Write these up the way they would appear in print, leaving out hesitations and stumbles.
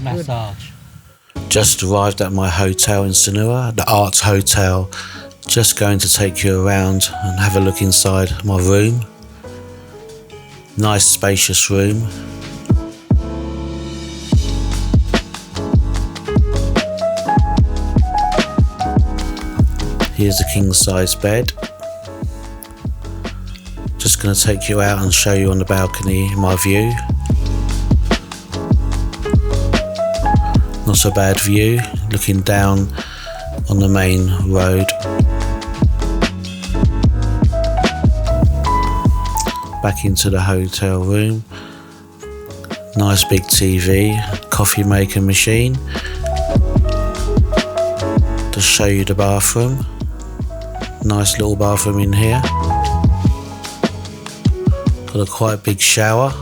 massage. Just arrived at my hotel in Sanur, the Arts Hotel. Just going to take you around and have a look inside my room. Nice spacious room. Here's a king size bed. Just going to take you out and show you on the balcony my view. Not so bad view, looking down on the main road. Back into the hotel room. Nice big TV, coffee maker machine. To show you the bathroom. Nice little bathroom in here. Got a quite big shower.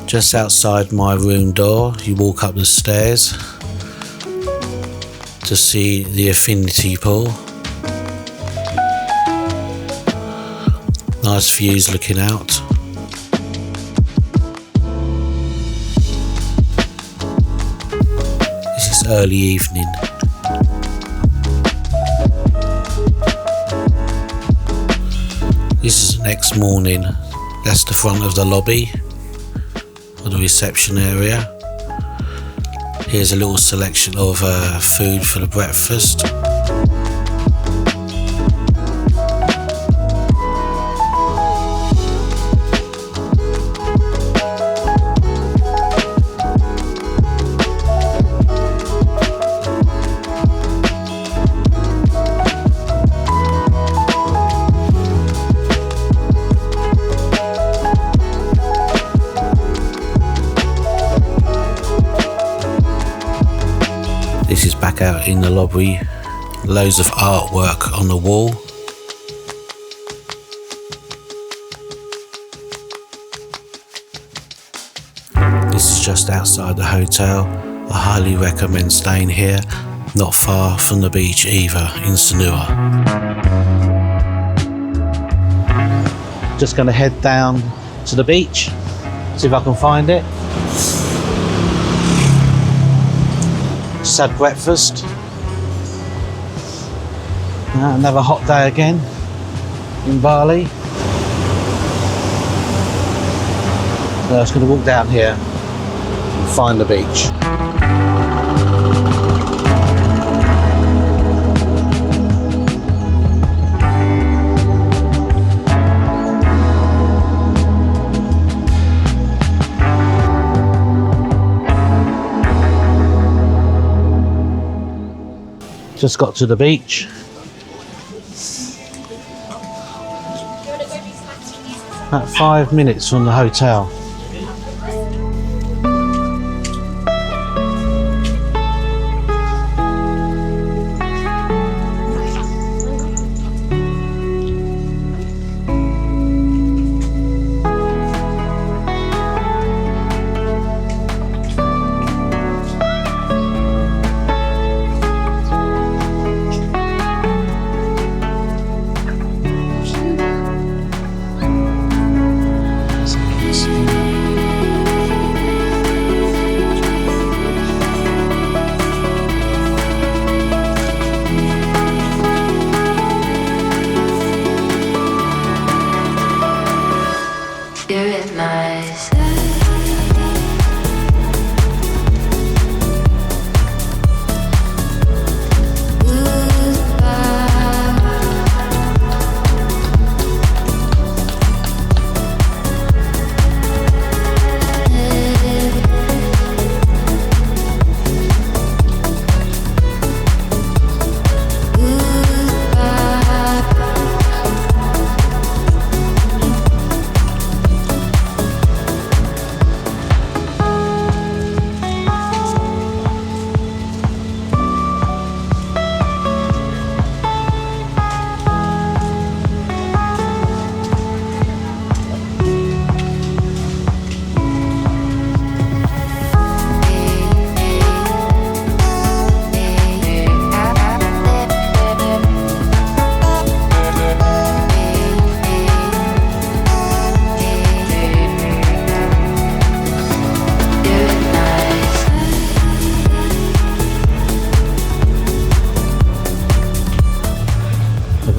Just outside my room door, you walk up the stairs to see the infinity pool. Nice views looking out. This is early evening. This is the next morning. That's the front of the lobby. The reception area. Here's a little selection of food for the breakfast. This is back out in the lobby, loads of artwork on the wall. This is just outside the hotel. I highly recommend staying here, not far from the beach either in Sanur. Just going to head down to the beach, see if I can find it. Just had breakfast. Another hot day again in Bali. So I was going to walk down here and find the beach. Just got to the beach. About 5 minutes from the hotel.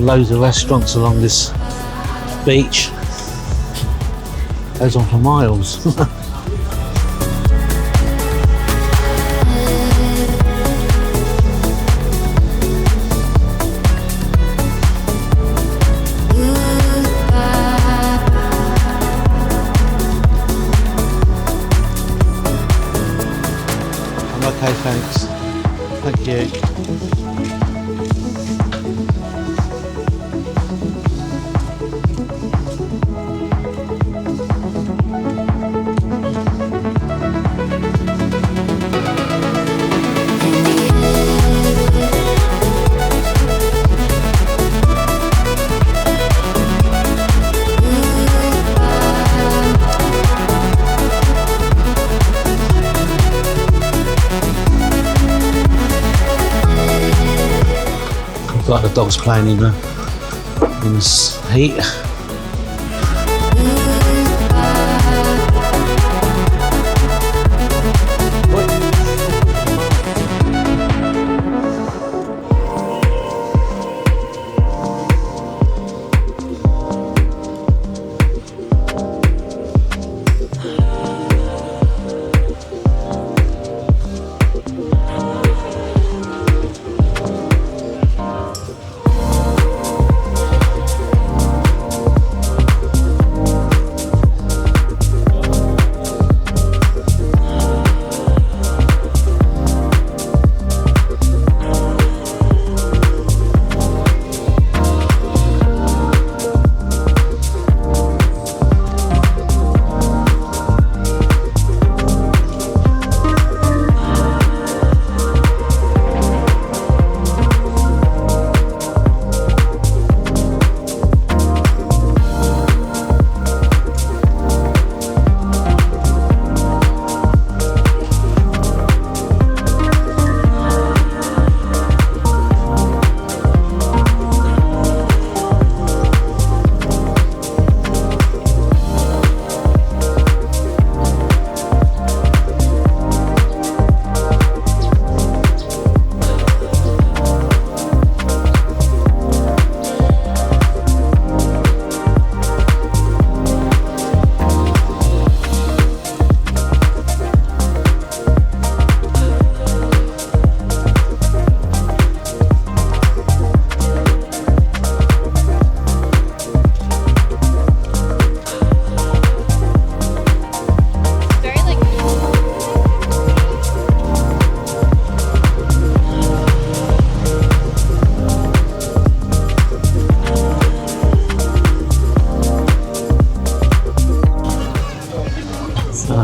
loads of restaurants along this beach. Goes on for miles. Okay, thanks. Thank you. Like the dogs playing in this heat.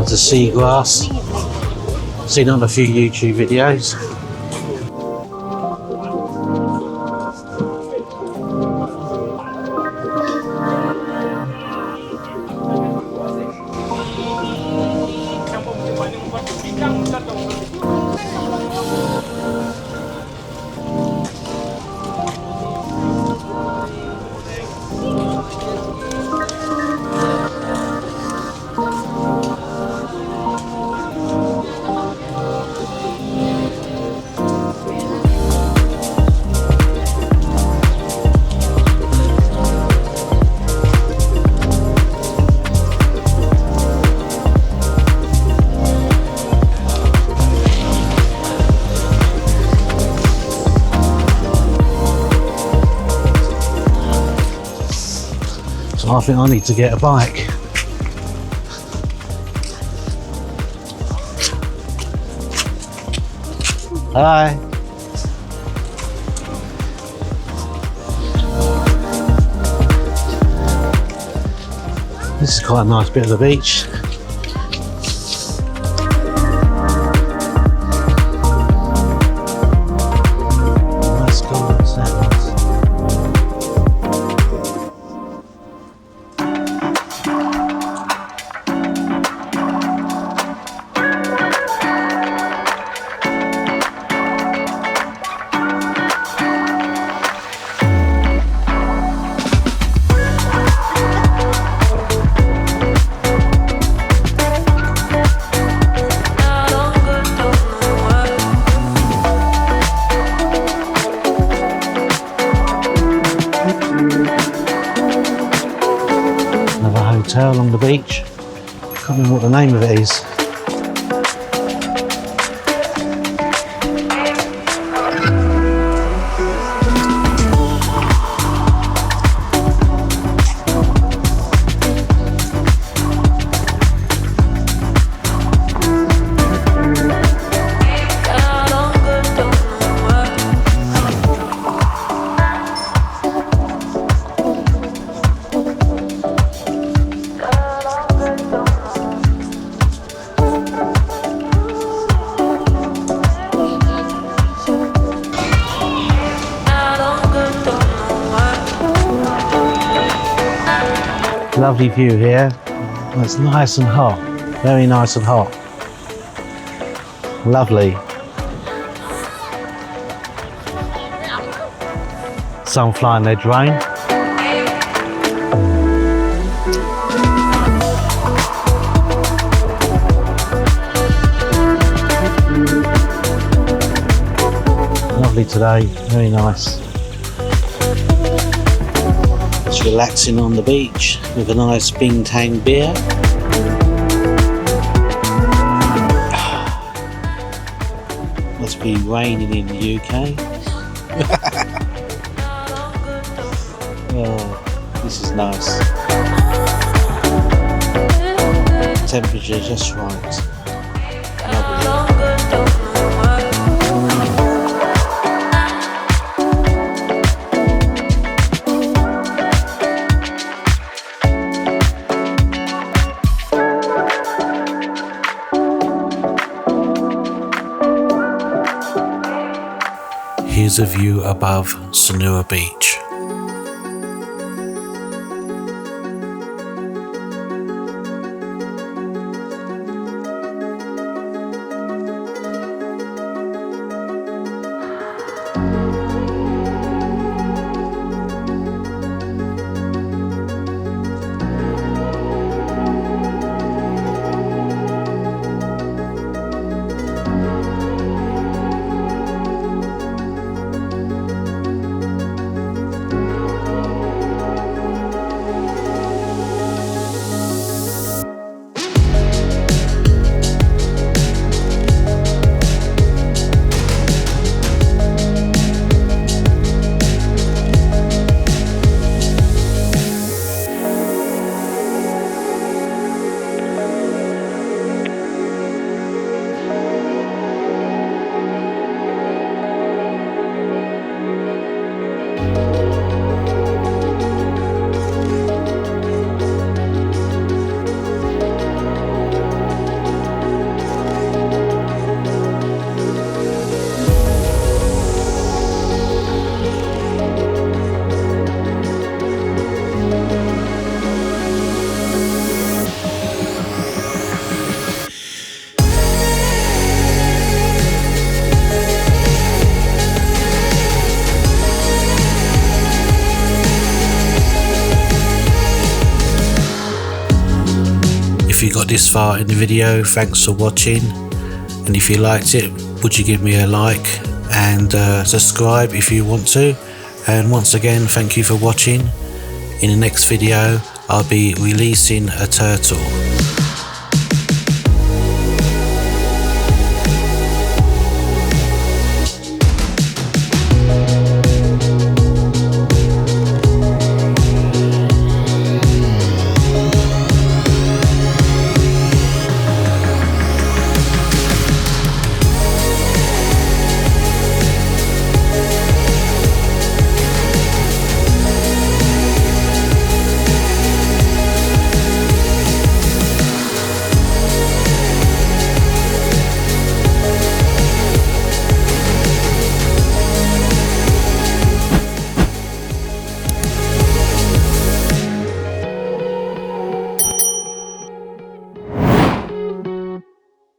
The seagrass. Seen it on a few YouTube videos. I think I need to get a bike. Hi. This is quite a nice bit of the beach. Nice golden sands. hotel along the beach. Can't remember what the name of it is. Lovely view here. It's nice and hot, very nice and hot. Lovely. Some flying their drone. Lovely today, very nice. Just relaxing on the beach with a nice Bintang beer. Must be raining in the UK. Oh, this is nice. Temperature just right. Lovely. Here's a view above Sanur Beach. If you got this far in the video, thanks for watching, and if you liked it, would you give me a like and subscribe if you want to. And once again, thank you for watching. In the next video I'll be releasing a turtle.